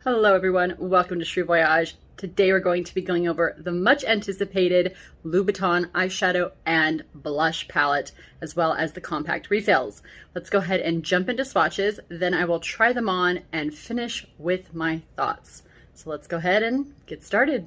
Hello everyone, welcome to Shrew Voyage. Today we're going to be going over the much anticipated Louboutin eyeshadow and blush palette, as well as the compact refills. Let's go ahead and jump into swatches, then I will try them on and finish with my thoughts. So let's go ahead and get started.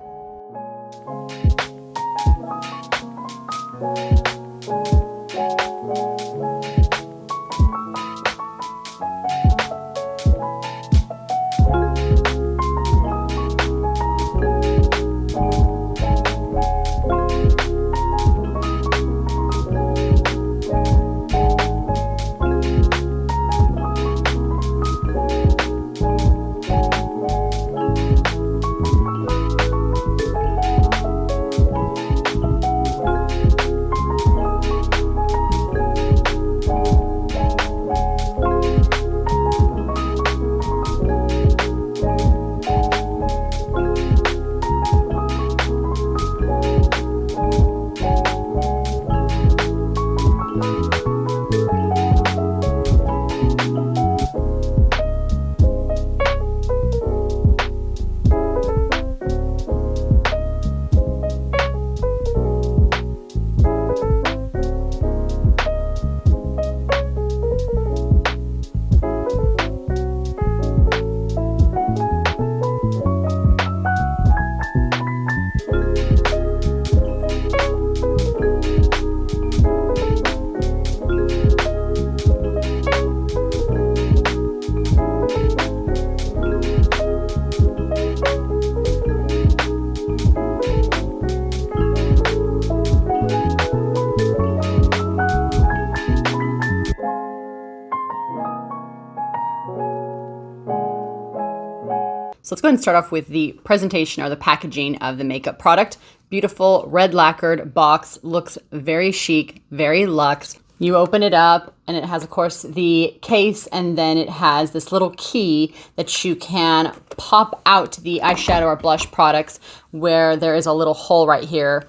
So let's go ahead and start off with the presentation or the packaging of the makeup product. Beautiful red lacquered box, looks very chic, very luxe. You open it up and it has, of course, the case, and then it has this little key that you can pop out the eyeshadow or blush products where there is a little hole right here.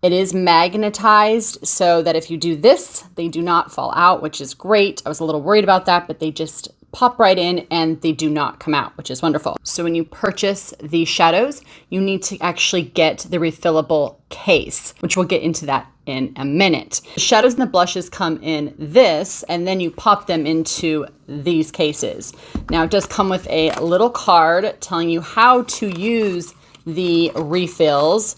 It is magnetized so that if you do this, they do not fall out, which is great. I was a little worried about that, but they just pop right in and they do not come out, which is wonderful. So when you purchase the shadows, you need to actually get the refillable case, which we'll get into that in a minute. The shadows and the blushes come in this, and then you pop them into these cases. Now it does come with a little card telling you how to use the refills.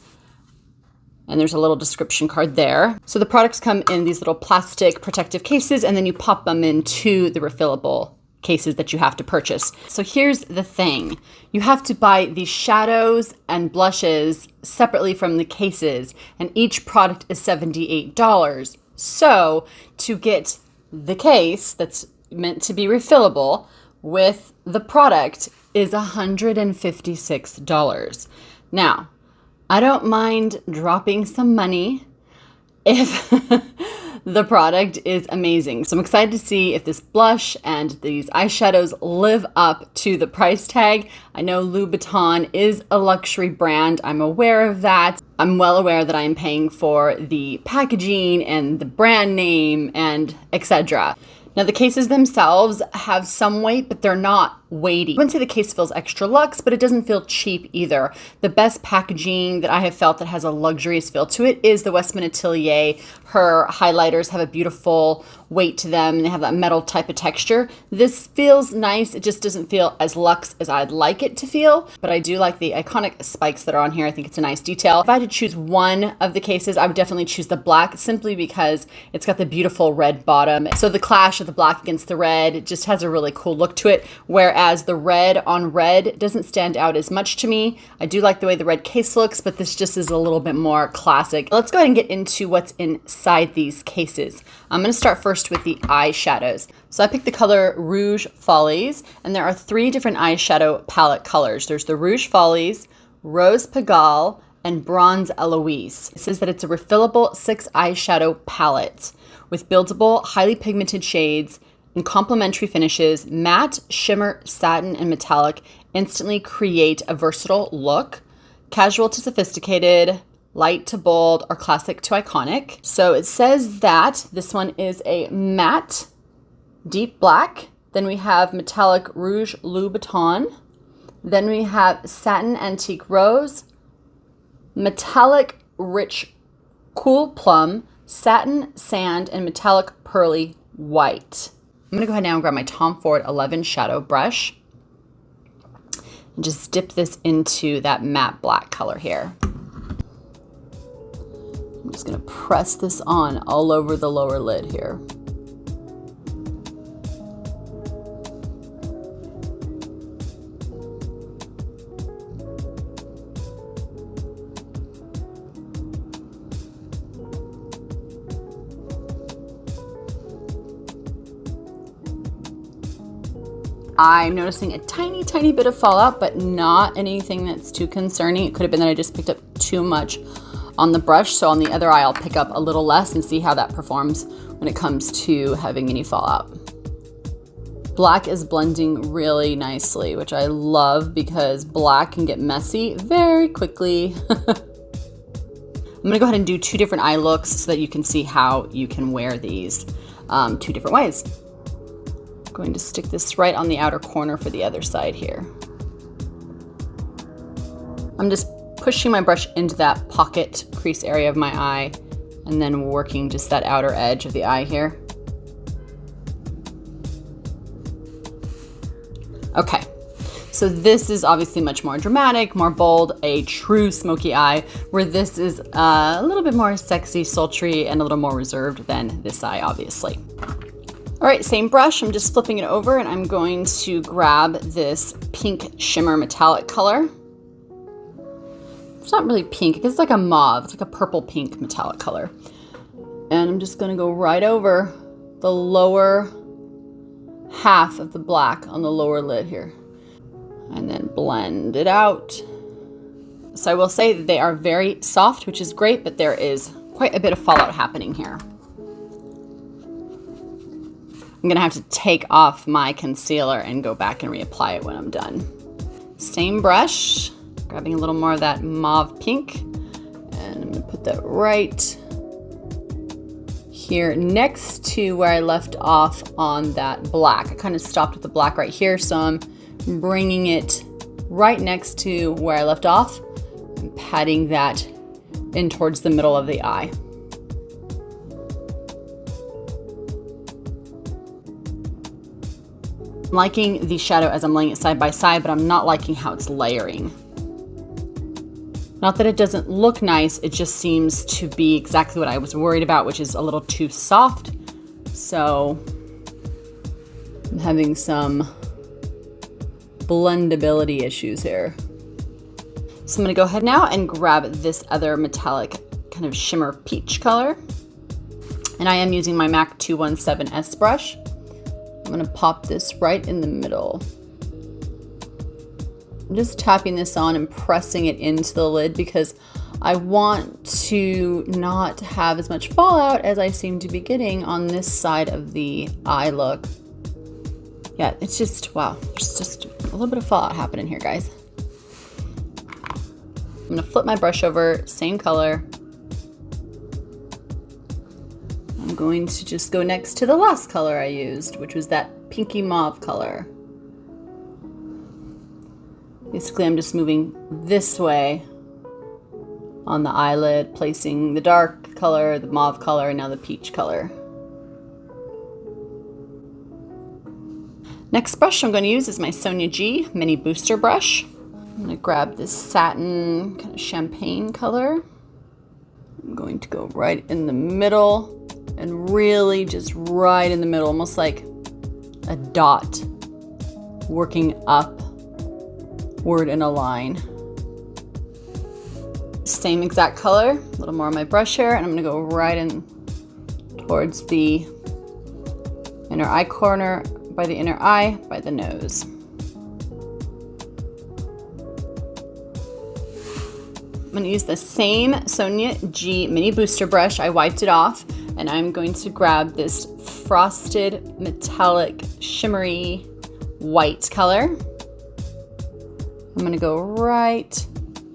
And there's a little description card there. So the products come in these little plastic protective cases, and then you pop them into the refillable cases that you have to purchase. So here's the thing. You have to buy the shadows and blushes separately from the cases, and each product is $78. So to get the case that's meant to be refillable with the product is $156. Now, I don't mind dropping some money if the product is amazing. So I'm excited to see if this blush and these eyeshadows live up to the price tag. I know Louboutin is a luxury brand. I'm aware of that. I'm well aware that I am paying for the packaging and the brand name and etc. Now the cases themselves have some weight, but they're not weighty. I wouldn't say the case feels extra luxe, but it doesn't feel cheap either. The best packaging that I have felt that has a luxurious feel to it is the Westman Atelier. Her highlighters have a beautiful weight to them, and they have that metal type of texture. This feels nice. It just doesn't feel as luxe as I'd like it to feel, but I do like the iconic spikes that are on here. I think it's a nice detail. If I had to choose one of the cases, I would definitely choose the black, simply because it's got the beautiful red bottom. So the clash of the black against the red, it just has a really cool look to it, whereas the red on red doesn't stand out as much to me. I do like the way the red case looks, but this just is a little bit more classic. Let's go ahead and get into what's inside these cases. I'm going to start first with the eyeshadows. So I picked the color Rouge Follies, and there are 3 different eyeshadow palette colors. There's the Rouge Follies, Rose Pigalle, and Bronze Eloise. It says that it's a refillable 6 eyeshadow palette with buildable, highly pigmented shades and complementary finishes. Matte, shimmer, satin, and metallic instantly create a versatile look. Casual to sophisticated, light to bold, or classic to iconic. So it says that this one is a matte deep black. Then we have metallic Rouge Louboutin. Then we have Satin Antique Rose, Metallic Rich Cool Plum, Satin Sand, and Metallic Pearly White. I'm going to go ahead now and grab my Tom Ford 11 shadow brush and just dip this into that matte black color here. I'm just going to press this on all over the lower lid here. I'm noticing a tiny, tiny bit of fallout, but not anything that's too concerning. It could have been that I just picked up too much on the brush. So on the other eye, I'll pick up a little less and see how that performs when it comes to having any fallout. Black is blending really nicely, which I love because black can get messy very quickly. I'm gonna go ahead and do 2 different eye looks so that you can see how you can wear these 2 different ways. I'm going to stick this right on the outer corner for the other side here. I'm just pushing my brush into that pocket crease area of my eye and then working just that outer edge of the eye here. Okay, so this is obviously much more dramatic, more bold, a true smoky eye, where this is a little bit more sexy, sultry, and a little more reserved than this eye, obviously. All right, same brush, I'm just flipping it over and I'm going to grab this pink shimmer metallic color. It's not really pink, it's like a mauve, it's like a purple pink metallic color. And I'm just gonna go right over the lower half of the black on the lower lid here. And then blend it out. So I will say that they are very soft, which is great, but there is quite a bit of fallout happening here. I'm gonna have to take off my concealer and go back and reapply it when I'm done. Same brush, grabbing a little more of that mauve pink, and I'm gonna put that right here next to where I left off on that black. I kind of stopped with the black right here, so I'm bringing it right next to where I left off and patting that in towards the middle of the eye. I'm liking the shadow as I'm laying it side by side, but I'm not liking how it's layering. Not that it doesn't look nice, it just seems to be exactly what I was worried about, which is a little too soft. So I'm having some blendability issues here. So I'm gonna go ahead now and grab this other metallic kind of shimmer peach color. And I am using my MAC 217S brush. I'm gonna pop this right in the middle. I'm just tapping this on and pressing it into the lid because I want to not have as much fallout as I seem to be getting on this side of the eye look. Yeah, it's just, wow, there's just a little bit of fallout happening here, guys. I'm gonna flip my brush over, same color. I'm going to just go next to the last color I used, which was that pinky mauve color. Basically, I'm just moving this way on the eyelid, placing the dark color, the mauve color, and now the peach color. Next brush I'm going to use is my Sonia G Mini Booster Brush. I'm going to grab this satin kind of champagne color. I'm going to go right in the middle and really just right in the middle, almost like a dot working upward in a line. Same exact color, a little more on my brush here, and I'm gonna go right in towards the inner eye corner, by the inner eye, by the nose. I'm gonna use the same Sonia G Mini Booster Brush. I wiped it off, and I'm going to grab this frosted metallic shimmery white color. I'm gonna go right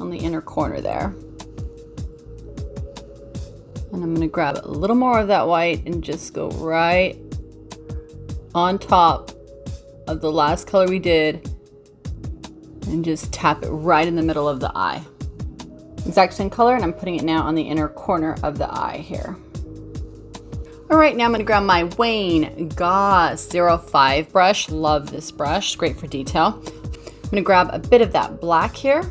on the inner corner there. And I'm gonna grab a little more of that white and just go right on top of the last color we did and just tap it right in the middle of the eye. Exact same color, and I'm putting it now on the inner corner of the eye here. All right, now I'm gonna grab my Wayne Goss 05 brush. Love this brush, great for detail. I'm gonna grab a bit of that black here,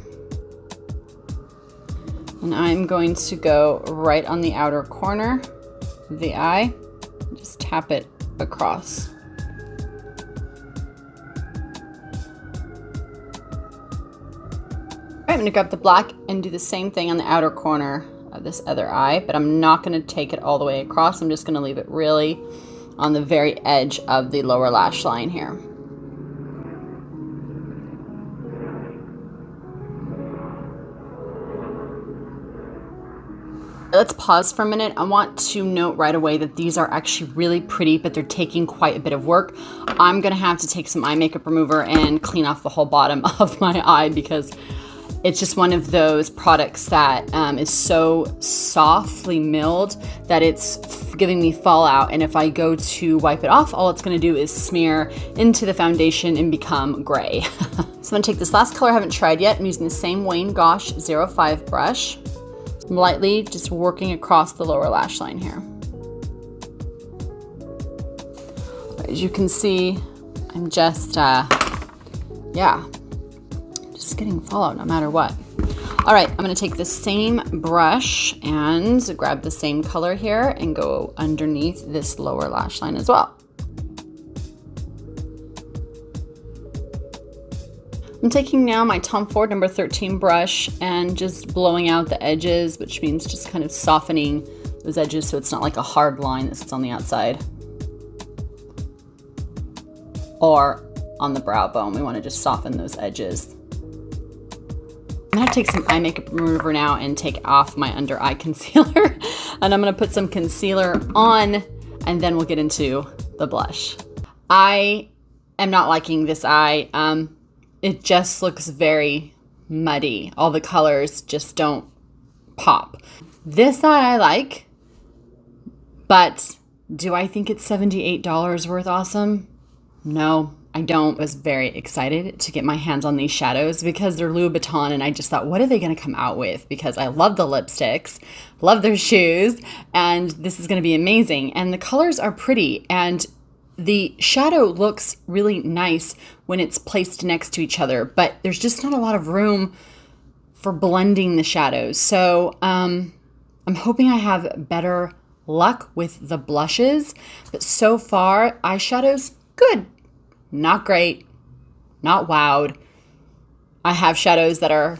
and I'm going to go right on the outer corner of the eye, just tap it across. All right, I'm gonna grab the black and do the same thing on the outer corner of this other eye, but I'm not gonna take it all the way across. I'm just gonna leave it really on the very edge of the lower lash line here. Let's pause for a minute. I want to note right away that these are actually really pretty, but they're taking quite a bit of work. I'm gonna have to take some eye makeup remover and clean off the whole bottom of my eye because it's just one of those products that is so softly milled that it's giving me fallout. And if I go to wipe it off, all it's gonna do is smear into the foundation and become gray. So I'm gonna take this last color I haven't tried yet. I'm using the same Wayne Goss 05 brush. I'm lightly just working across the lower lash line here. As you can see, I'm just, just getting fallout no matter what. All right, I'm gonna take the same brush and grab the same color here and go underneath this lower lash line as well. I'm taking now my Tom Ford number 13 brush and just blowing out the edges, which means just kind of softening those edges so it's not like a hard line that sits on the outside or on the brow bone. We want to just soften those edges. I'm gonna take some eye makeup remover now and take off my under eye concealer, and I'm gonna put some concealer on, and then we'll get into the blush. I am not liking this eye. It just looks very muddy. All the colors just don't pop. This eye I like, but do I think it's $78 worth awesome? No, I don't. I was very excited to get my hands on these shadows because they're Louboutin, and I just thought, what are they gonna come out with? Because I love the lipsticks, love their shoes, and this is gonna be amazing. And the colors are pretty, and the shadow looks really nice when it's placed next to each other, but there's just not a lot of room for blending the shadows. So I'm hoping I have better luck with the blushes, but so far, eyeshadows, good. Not great, not wowed. I have shadows that are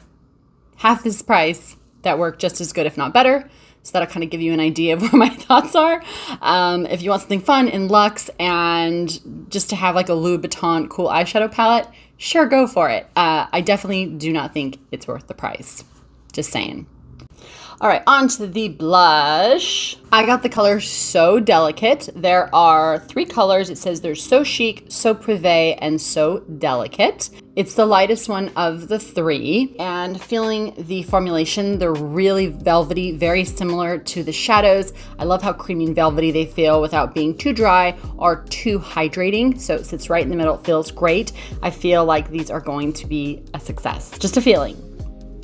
half this price that work just as good, if not better. So that'll kind of give you an idea of where my thoughts are. If you want something fun in luxe and just to have like a Louboutin cool eyeshadow palette, sure, go for it. I definitely do not think it's worth the price. Just saying. All right, on to the blush. I got the color So Delicate. There are 3 colors. It says there's So Chic, So Privé, and So Delicate. It's the lightest one of the 3, and feeling the formulation, they're really velvety, very similar to the shadows. I love how creamy and velvety they feel without being too dry or too hydrating. So it sits right in the middle, it feels great. I feel like these are going to be a success, just a feeling.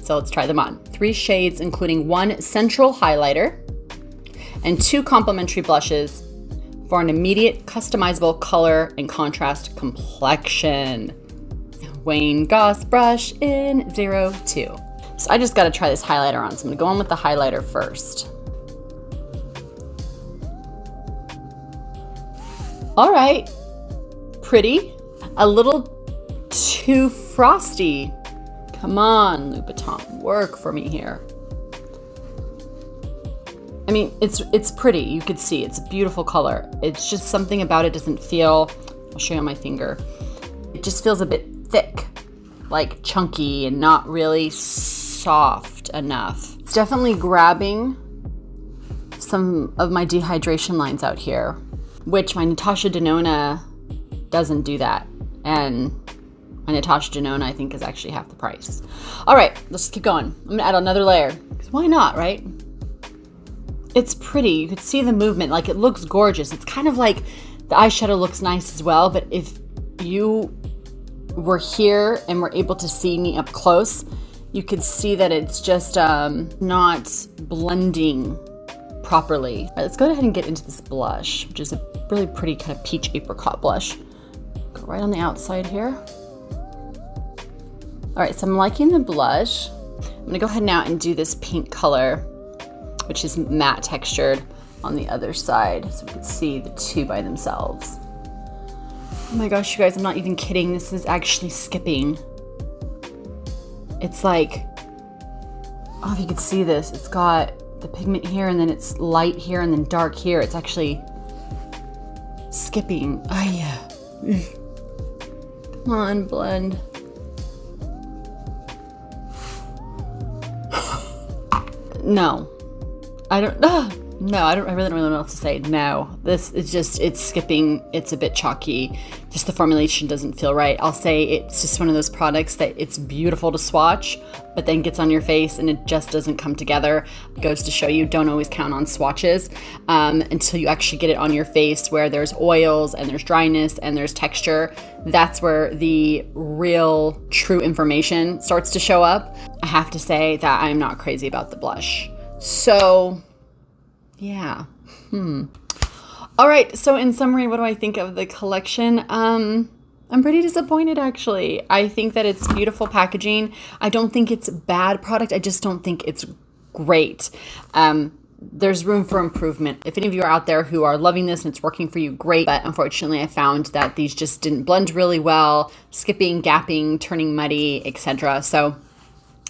So let's try them on. 3 shades, including 1 central highlighter and 2 complementary blushes for an immediate customizable color and contrast complexion. Wayne Goss brush in 02. So I just gotta try this highlighter on. So I'm gonna go on with the highlighter first. All right, pretty, a little too frosty. Come on, Louboutin, work for me here. I mean, it's pretty, you could see, it's a beautiful color. It's just something about it doesn't feel, I'll show you on my finger. It just feels a bit thick, like chunky and not really soft enough. It's definitely grabbing some of my dehydration lines out here, which my Natasha Denona doesn't do that. And my Natasha Denona, I think, is actually half the price. All right, let's keep going. I'm gonna add another layer, because why not, right? It's pretty, you could see the movement, like it looks gorgeous. It's kind of like the eyeshadow looks nice as well, but if you were here and were able to see me up close, you could see that it's just not blending properly. All right, let's go ahead and get into this blush, which is a really pretty kind of peach apricot blush. Go right on the outside here. All right, so I'm liking the blush. I'm gonna go ahead now and do this pink color, which is matte textured, on the other side, so we can see the two by themselves. Oh my gosh, you guys, I'm not even kidding. This is actually skipping. It's like, oh, if you could see this, it's got the pigment here and then it's light here and then dark here. It's actually skipping. Oh yeah. Come on, blend. No, I don't. I really don't really know what else to say. No, this is just, it's skipping. It's a bit chalky. Just the formulation doesn't feel right. I'll say it's just one of those products that it's beautiful to swatch, but then gets on your face and it just doesn't come together. It goes to show you, don't always count on swatches until you actually get it on your face, where there's oils and there's dryness and there's texture. That's where the real true information starts to show up. I have to say that I'm not crazy about the blush. So yeah. All right, so in summary, what do I think of the collection? I'm pretty disappointed, actually. I think that it's beautiful packaging. I don't think it's a bad product. I just don't think it's great. There's room for improvement. If any of you are out there who are loving this and it's working for you, great. But unfortunately, I found that these just didn't blend really well, skipping, gapping, turning muddy, etc. So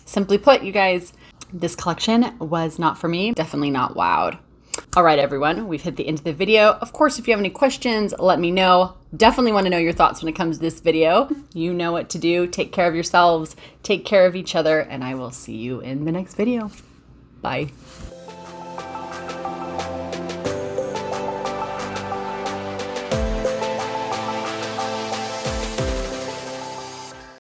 simply put, you guys, this collection was not for me. Definitely not wowed. All right, everyone, we've hit the end of the video. Of course, if you have any questions, let me know. Definitely want to know your thoughts when it comes to this video. You know what to do. Take care of yourselves, take care of each other, and I will see you in the next video. Bye.